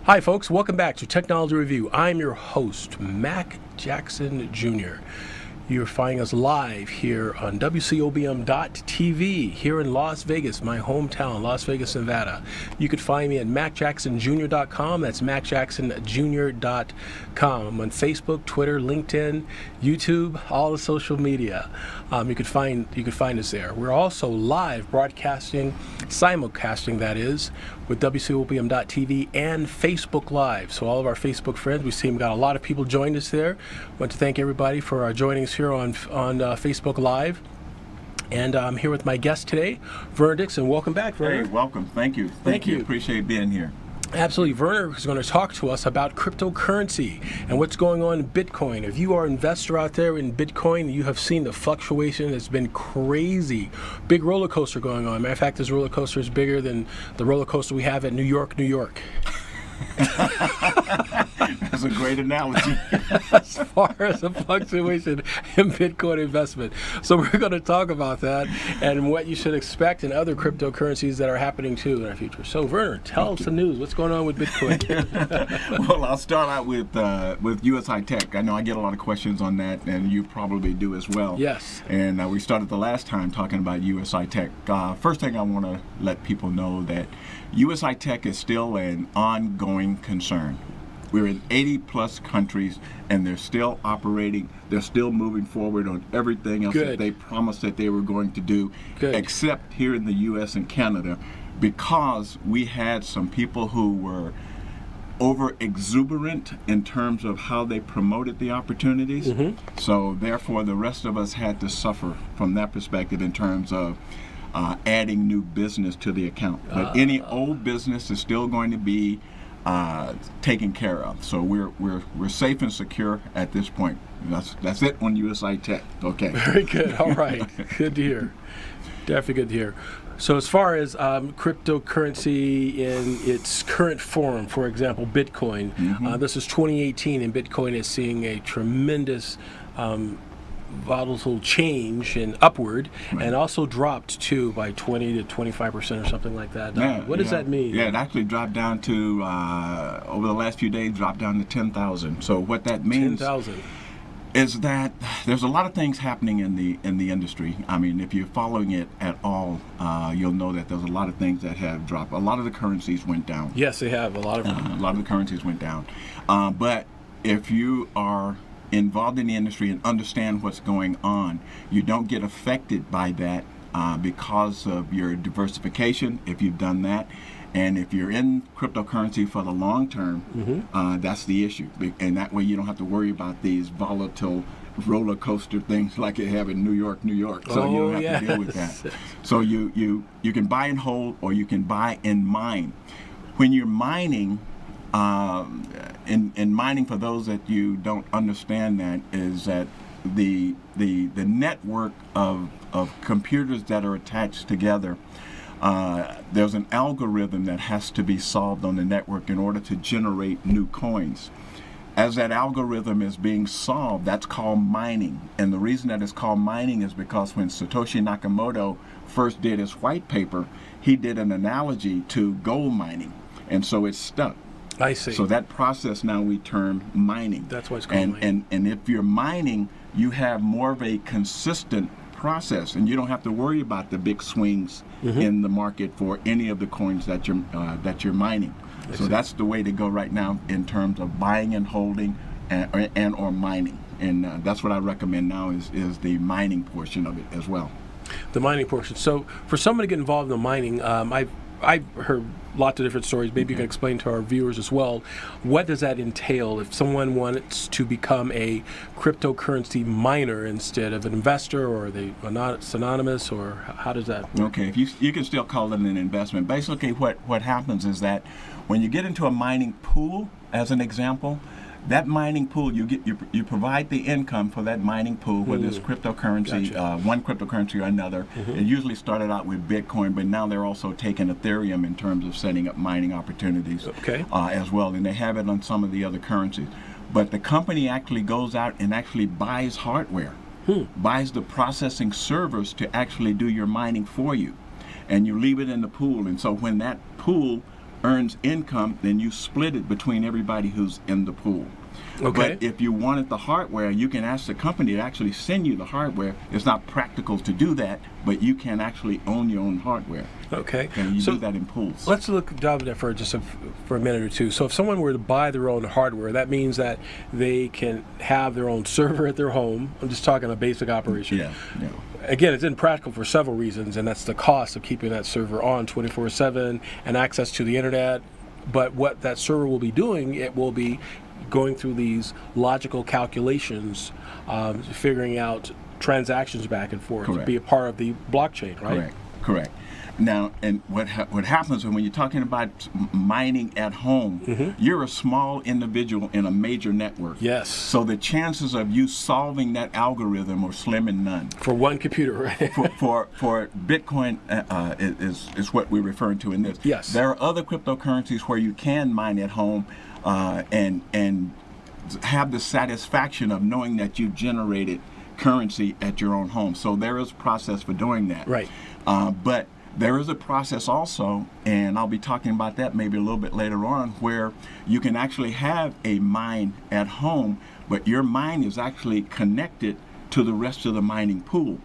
Hi, folks. Welcome back to Technology Review. I'm your host, Mac Jackson Jr. You're finding us live here on WCOBM.TV here in Las Vegas, my hometown, Las Vegas, Nevada. You could find me at MacJacksonJr.com. That's MacJacksonJr.com. I'm on Facebook, Twitter, LinkedIn, YouTube, all the social media. You could find us there. We're also live broadcasting, simulcasting that is, with WCOBM.TV and Facebook Live. So all of our Facebook friends, we see we got a lot of people joined us there. I want to thank everybody for joining us here on Facebook Live. And I'm here with my guest today, Werner Dixon. Welcome back, Werner. Hey, welcome. Thank you. Thank you. Appreciate being here. Absolutely. Werner is going to talk to us about cryptocurrency and what's going on in Bitcoin. If you are an investor out there in Bitcoin, you have seen the fluctuation. It's been crazy. Big roller coaster going on. Matter of fact, this roller coaster is bigger than the roller coaster we have at New York, New York. That's a great analogy. As far as the fluctuation in Bitcoin investment. So we're going to talk about that and what you should expect in other cryptocurrencies that are happening too in our future. So Werner, tell us the news. What's going on with Bitcoin? Well, I'll start out with US High Tech. I know I get a lot of questions on that, and you probably do as well. Yes. And we started the last time talking about US High Tech. First thing I want to let people know that US High Tech is still an ongoing concern. We're in 80 plus countries, and they're still operating. They're still moving forward on everything else that they promised that they were going to do, except here in the U.S. and Canada, because we had some people who were over exuberant in terms of how they promoted the opportunities. Mm-hmm. So therefore, the rest of us had to suffer from that perspective in terms of adding new business to the account. But any old business is still going to be taken care of. So we're safe and secure at this point. That's it on US High Tech. Okay. Very good. All right. Good to hear. Definitely good to hear. So as far as cryptocurrency in its current form, for example, Bitcoin, mm-hmm. This is 2018, and Bitcoin is seeing a tremendous volatile change and upward, and also dropped too by 20 to 25% or something like that. What does that mean? Yeah, it actually dropped down to over the last few days, dropped down to 10,000. So what that means 10,000 is that there's a lot of things happening in the industry. I mean, if you're following it at all, you'll know that there's a lot of things that have dropped. A lot of the currencies went down. Yes, they have. A lot of the currencies went down. But if you are involved in the industry and understand what's going on, you don't get affected by that because of your diversification, if you've done that. And if you're in cryptocurrency for the long term, mm-hmm. That's the issue. And that way you don't have to worry about these volatile roller coaster things like you have in New York, New York. So you don't have to deal with that. So you can buy and hold, or you can buy and mine. When you're mining, in mining, for those that you don't understand, that is that the network of computers that are attached together, there's an algorithm that has to be solved on the network in order to generate new coins. As that algorithm is being solved, that's called mining. And the reason that it's called mining is because when Satoshi Nakamoto first did his white paper, he did an analogy to gold mining, and so it's stuck. I see. So that process now we term mining. That's what it's called. And if you're mining, you have more of a consistent process, and you don't have to worry about the big swings mm-hmm. in the market for any of the coins that you're mining. So that's the way to go right now in terms of buying and holding and or mining. And that's what I recommend now is the mining portion of it as well. The mining portion. So for someone to get involved in the mining, I've heard lots of different stories. Maybe you can explain to our viewers as well. What does that entail if someone wants to become a cryptocurrency miner instead of an investor, or are they synonymous, or how does that work? Okay, if you can still call it an investment. Basically what happens is that when you get into a mining pool, as an example, that mining pool, you provide the income for that mining pool, whether it's cryptocurrency, one cryptocurrency or another. Mm-hmm. It usually started out with Bitcoin, but now they're also taking Ethereum in terms of setting up mining opportunities as well, and they have it on some of the other currencies. But the company actually goes out and actually buys hardware, buys the processing servers to actually do your mining for you, and you leave it in the pool. And so when that pool earns income, then you split it between everybody who's in the pool. Okay. But if you wanted the hardware, you can ask the company to actually send you the hardware. It's not practical to do that, but you can actually own your own hardware. Okay. And you So do that in pools. let's dive into that for for a minute or two. So if someone were to buy their own hardware, that means that they can have their own server at their home. I'm just talking a basic operation. Yeah, yeah. Again, it's impractical for several reasons, and that's the cost of keeping that server on 24/7 and access to the internet. But what that server will be doing, it will be going through these logical calculations, figuring out transactions back and forth, Correct. be a part of the blockchain, right? Correct, correct. Now, and what happens when you're talking about mining at home, you're a small individual in a major network. Yes. So the chances of you solving that algorithm are slim and none. For one computer, right? For Bitcoin is what we're referring to in this. Yes. There are other cryptocurrencies where you can mine at home and have the satisfaction of knowing that you generated currency at your own home. So there is a process for doing that. Right. But there is a process also, and I'll be talking about that maybe a little bit later on, where you can actually have a mine at home, but your mine is actually connected to the rest of the mining pool.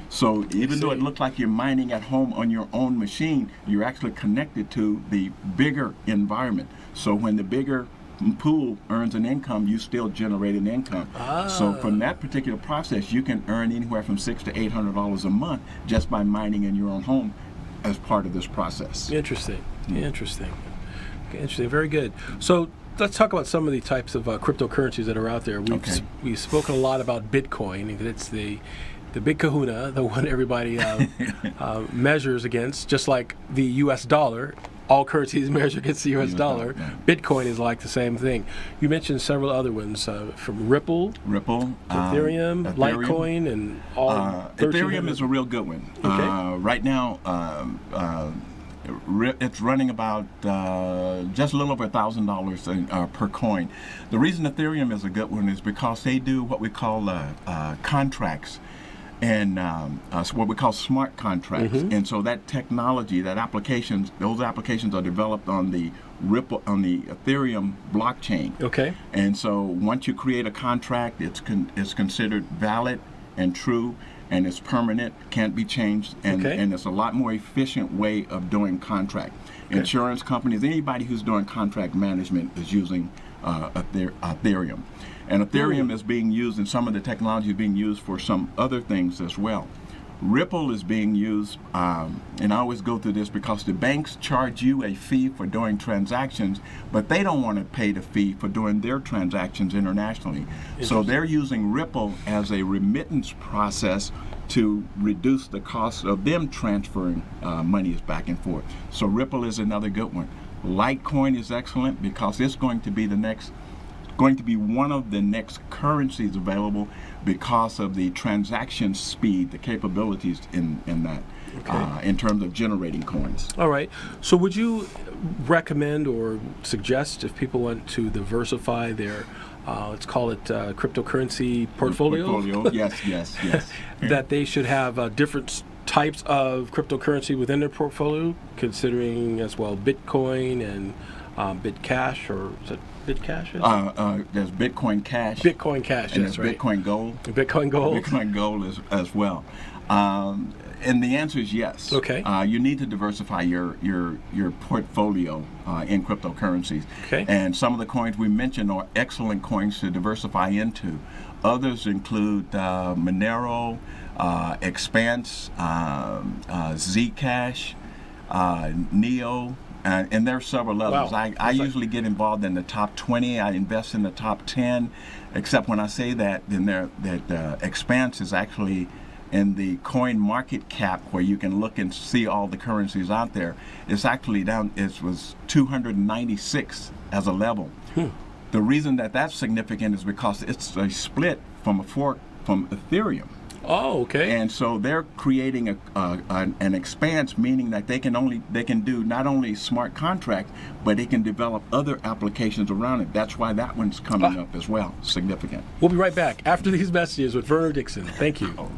So even though it looks like you're mining at home on your own machine, you're actually connected to the bigger environment. So when the bigger pool earns an income, you still generate an income. So from that particular process, you can earn anywhere from $600 to $800 a month just by mining in your own home as part of this process. Interesting. Interesting. Okay, interesting. Very good. So let's talk about some of the types of cryptocurrencies that are out there. We've spoken a lot about Bitcoin. It's the big kahuna, the one everybody measures against, just like the U.S. dollar. All currencies measure against the U.S. dollar. Yeah. Bitcoin is like the same thing. You mentioned several other ones from Ripple, Ethereum, Litecoin, and all. Ethereum is a real good one. Okay. Right now, it's running about just a little over $1,000 per coin. The reason Ethereum is a good one is because they do what we call contracts. And what we call smart contracts, and so that technology, those applications are developed on the Ethereum blockchain. Okay. And so once you create a contract, it's considered valid and true, and it's permanent, can't be changed, and it's a lot more efficient way of doing contract. Okay. Insurance companies, anybody who's doing contract management is using Ethereum. And Ethereum is being used, and some of the technology is being used for some other things as well. Ripple is being used, and I always go through this because the banks charge you a fee for doing transactions, but they don't want to pay the fee for doing their transactions internationally. So they're using Ripple as a remittance process to reduce the cost of them transferring monies back and forth. So Ripple is another good one. Litecoin is excellent because it's going to be one of the next currencies available because of the transaction speed, the capabilities in that, in terms of generating coins. All right. So would you recommend or suggest if people want to diversify their, let's call it cryptocurrency portfolio? Yes. That they should have different types of cryptocurrency within their portfolio, considering as well Bitcoin and Bitcash, or is it Bitcash? There's Bitcoin Cash. Bitcoin Cash, and that's there's right. Bitcoin Gold. Bitcoin Gold. Bitcoin Gold as well. And the answer is yes. Okay. You need to diversify your portfolio in cryptocurrencies. Okay. And some of the coins we mentioned are excellent coins to diversify into. Others include Monero, Expanse, Zcash, Neo. And there are several others. Wow. I usually get involved in the top 20. I invest in the top 10. Except when I say that, then Expanse is actually in the coin market cap, where you can look and see all the currencies out there. It's actually down. It was 296 as a level. The reason that's significant is because it's a split from a fork from Ethereum. Oh, okay. And so they're creating an expanse, meaning that they can do not only smart contracts, but they can develop other applications around it. That's why that one's coming up as well. Significant. We'll be right back after these messages with Werner Dixon. Thank you. Oh,